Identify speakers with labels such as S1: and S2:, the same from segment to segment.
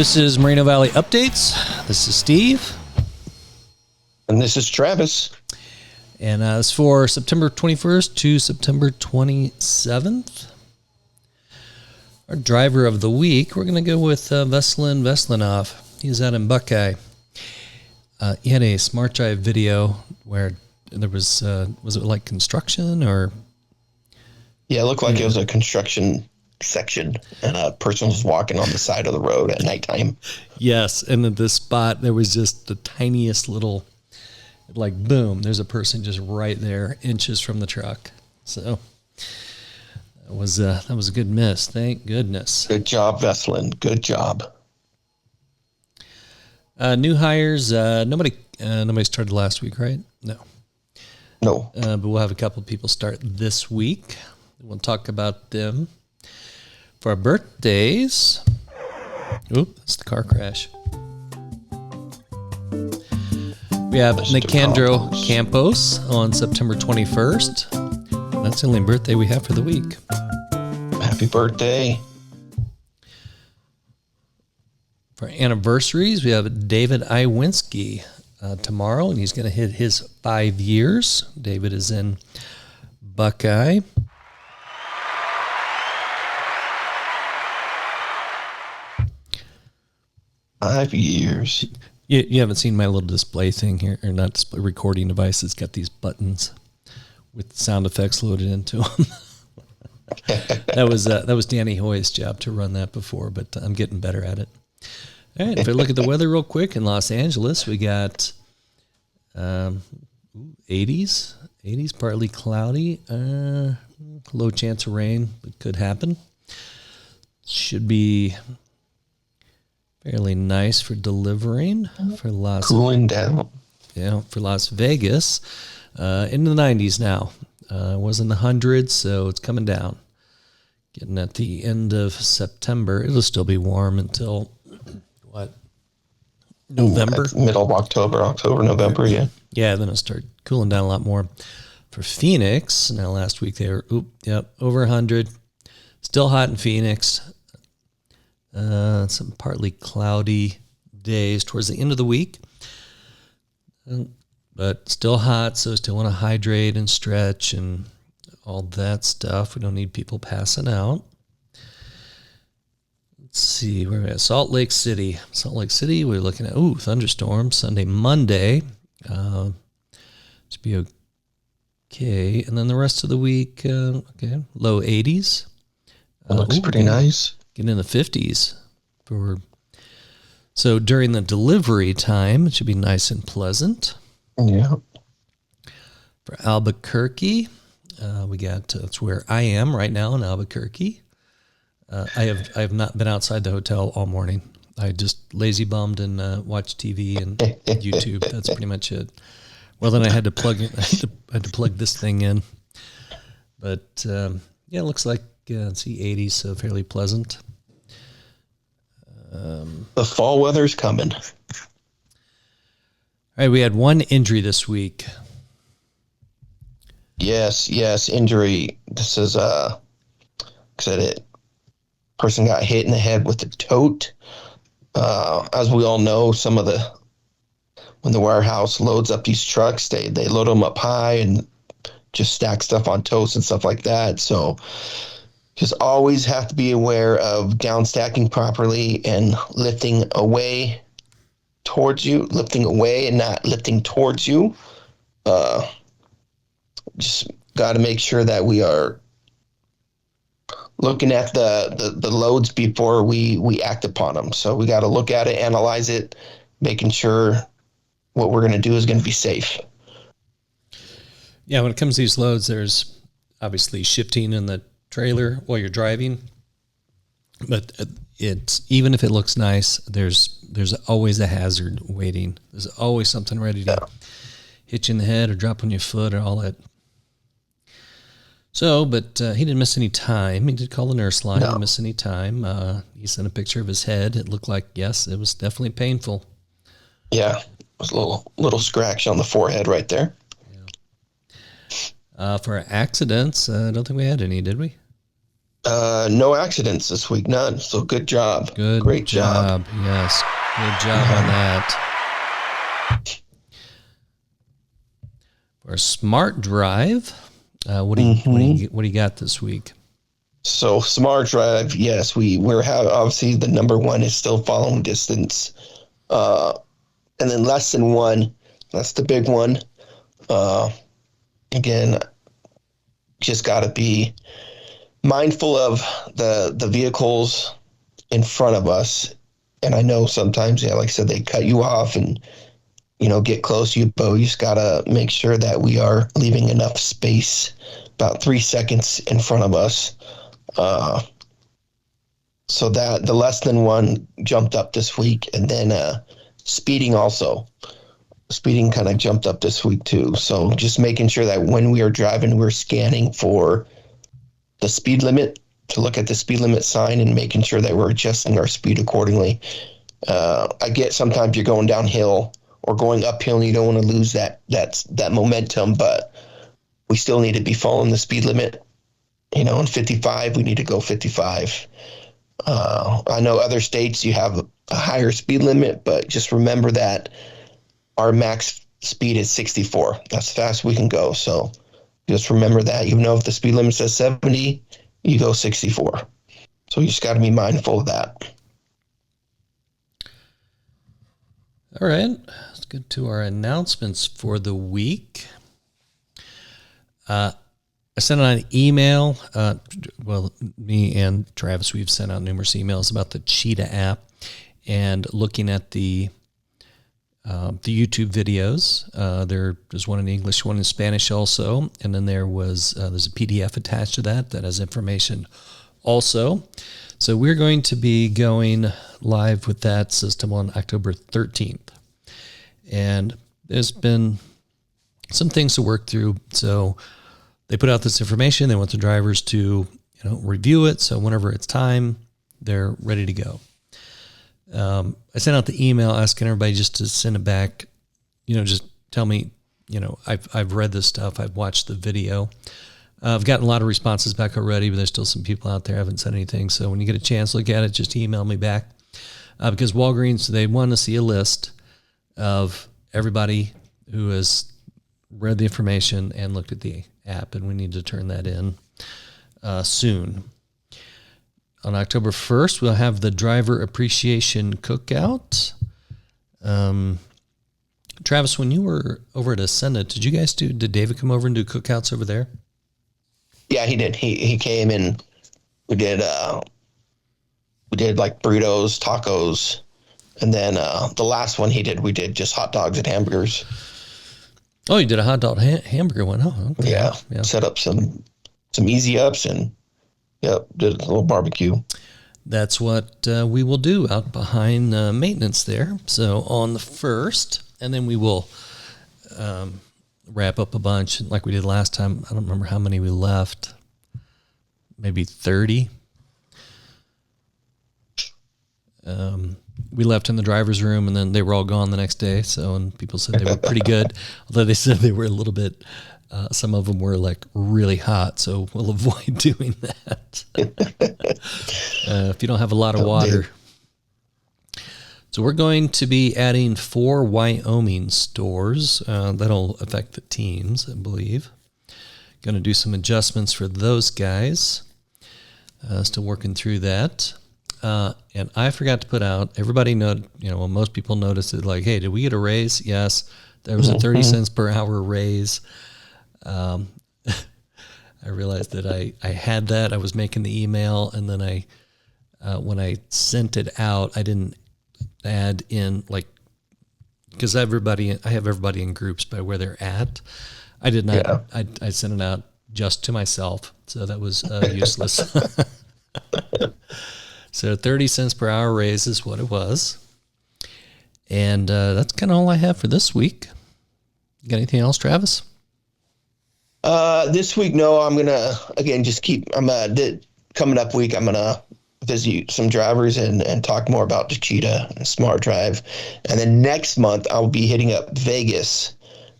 S1: This is Moreno Valley Updates. This is Steve.
S2: And this is Travis.
S1: And it's for September 21st to September 27th. Our driver of the week, we're going to go with Veselin Veslinov. He's out in Buckeye. He had a Smart Drive video where there was it like construction or?
S2: Yeah, it looked like it was a construction section and a person was walking on the side of the road at nighttime.
S1: Yes, and at this spot there was just the tiniest little, like boom, there's a person just right there, inches from the truck. So that was a good miss. Thank goodness.
S2: Good job, Veselin. Good job.
S1: New hires. Nobody started last week, right? No. But we'll have a couple of people start this week. We'll talk about them. For our birthdays, that's the car crash. We have Nicandro Campos on September 21st. That's the only birthday we have for the week.
S2: Happy birthday.
S1: For anniversaries, we have David Iwinski tomorrow, and he's going to hit his 5 years. David is in Buckeye.
S2: $5 years.
S1: You haven't seen my little display thing here, or not display, recording device. It's got these buttons with sound effects loaded into them. That was Danny Hoy's job to run that before, but I'm getting better at it. All right, if I look at the weather real quick in Los Angeles, we got 80s, partly cloudy, low chance of rain, but could happen. Should be fairly nice for delivering for
S2: cooling down.
S1: Yeah, for Las Vegas, in the 90s now. It was in the hundreds, so it's coming down. Getting at the end of September, it'll still be warm until November,
S2: middle of October, November. Yeah.
S1: Yeah, then it'll start cooling down a lot more. For Phoenix, now last week they were over 100. Still hot in Phoenix. Some partly cloudy days towards the end of the week, but still hot, so still want to hydrate and stretch and all that stuff. We don't need people passing out. Let's see, where are we at? Salt Lake City, we're looking at, thunderstorms Sunday, Monday. Should be okay. And then the rest of the week, low 80s.
S2: It looks pretty nice.
S1: Getting in the 50s. So during the delivery time, it should be nice and pleasant.
S2: Yeah.
S1: For Albuquerque, we got, that's where I am right now in Albuquerque. I have not been outside the hotel all morning. I just lazy bummed and watched TV and YouTube. That's pretty much it. Well, then I had to plug it. I had to plug this thing in. But it looks like it's the 80s, so fairly pleasant.
S2: The fall weather's coming.
S1: All right, we had one injury this week.
S2: Yes, injury. This is person got hit in the head with a tote. As we all know, when the warehouse loads up these trucks, they load them up high and just stack stuff on totes and stuff like that. So just always have to be aware of down stacking properly and lifting away and not lifting towards you. Just got to make sure that we are looking at the loads before we act upon them. So we got to look at it, analyze it, making sure what we're going to do is going to be safe.
S1: Yeah, when it comes to these loads, there's obviously shifting in the trailer while you're driving, but it's, even if it looks nice, there's always a hazard waiting. There's always something ready to hit you in the head or drop on your foot or all that. So, but he didn't miss any time. He did call the nurse line. He didn't miss any time. He sent a picture of his head. It looked like, yes, it was definitely painful.
S2: Yeah, it was a little scratch on the forehead right there.
S1: Yeah. For accidents, I don't think we had any, did we?
S2: No accidents this week, none. So good job.
S1: Good
S2: Great
S1: job. Yes. Good job on that. For Smart Drive, what do you got this week?
S2: So Smart Drive, yes, we're obviously the number one is still following distance, and then less than one, that's the big one. Again, just got to be mindful of the vehicles in front of us. And I know sometimes, yeah, like I said, they cut you off and get close to you, but we just got to make sure that we are leaving enough space, about 3 seconds in front of us. So that the less than one jumped up this week, and then speeding also. Speeding kind of jumped up this week too. So just making sure that when we are driving, we're scanning for the speed limit, to look at the speed limit sign and making sure that we're adjusting our speed accordingly. I get sometimes you're going downhill or going uphill and you don't want to lose that momentum, but we still need to be following the speed limit. In 55, we need to go 55. I know other states you have a higher speed limit, but just remember that our max speed is 64. That's fast we can go. So just remember that. Even though if the speed limit says 70, you go 64. So you just got to be mindful of that.
S1: All right. Let's get to our announcements for the week. I sent out an email. Me and Travis, we've sent out numerous emails about the Cheetah app and looking at the YouTube videos. There's one in English, one in Spanish also, and then there's a PDF attached to that has information also. So we're going to be going live with that system on October 13th. And there's been some things to work through. So they put out this information. They want the drivers to, review it. So whenever it's time, they're ready to go. I sent out the email asking everybody just to send it back. Just tell me, I've read this stuff. I've watched the video. I've gotten a lot of responses back already, but there's still some people out there who haven't said anything. So when you get a chance, look at it, just email me back. Because Walgreens, they want to see a list of everybody who has read the information and looked at the app, and we need to turn that in soon. On October 1st, we'll have the Driver Appreciation Cookout. Travis, when you were over at Ascendant, did David come over and do cookouts over there?
S2: Yeah, he did. He came and we did like burritos, tacos, and then the last one we did just hot dogs and hamburgers.
S1: Oh, you did a hot dog hamburger one. Oh, okay.
S2: Yeah. Set up some easy ups and did a little barbecue.
S1: That's what we will do out behind maintenance there. So on the 1st, and then we will wrap up a bunch like we did last time. I don't remember how many we left. Maybe 30. We left in the driver's room, and then they were all gone the next day. So, and people said they were pretty good, although they said they were a little bit. Some of them were like really hot, so we'll avoid doing that. If you don't have a lot of water. So we're going to be adding 4 Wyoming stores. That'll affect the teams, I believe. Going to do some adjustments for those guys. Still working through that. And I forgot to put out, everybody most people noticed it, like, hey, did we get a raise? Yes. There was a 30 cents per hour raise. I realized that I had that. I was making the email, and then when I sent it out, I didn't add in, because I have everybody in groups by where they're at. I did not. Yeah. I sent it out just to myself, so that was useless. So 30 cents per hour raise is what it was. And that's kind of all I have for this week. You got anything else, Travis?
S2: This week, no. I'm gonna coming up week. I'm gonna visit some drivers and talk more about the Cheetah and Smart Drive, and then next month I'll be hitting up Vegas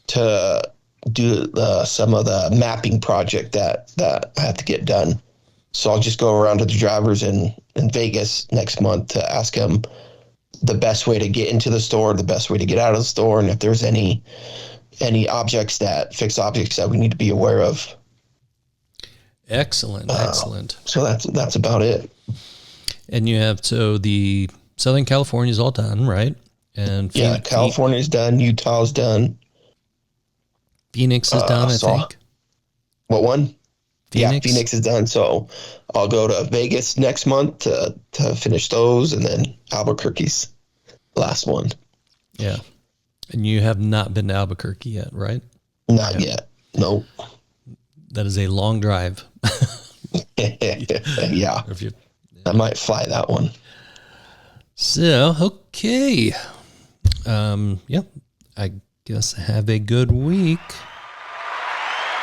S2: to do some of the mapping project that I have to get done. So I'll just go around to the drivers in Vegas next month to ask them the best way to get into the store, the best way to get out of the store, and if there's any fixed objects that we need to be aware of.
S1: Excellent, excellent.
S2: So that's about it.
S1: And you have, so the Southern California is all done, right? And
S2: Yeah, California's done. Utah's done.
S1: Phoenix is done, I think.
S2: What one?
S1: Phoenix?
S2: Yeah, Phoenix is done. So I'll go to Vegas next month to finish those, and then Albuquerque's last one.
S1: Yeah. And you have not been to Albuquerque yet, right?
S2: Not yet. Nope.
S1: That is a long drive.
S2: Yeah. I might fly that one.
S1: So, okay. Yeah, I guess have a good week.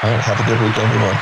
S2: All right. Have a good week, everyone.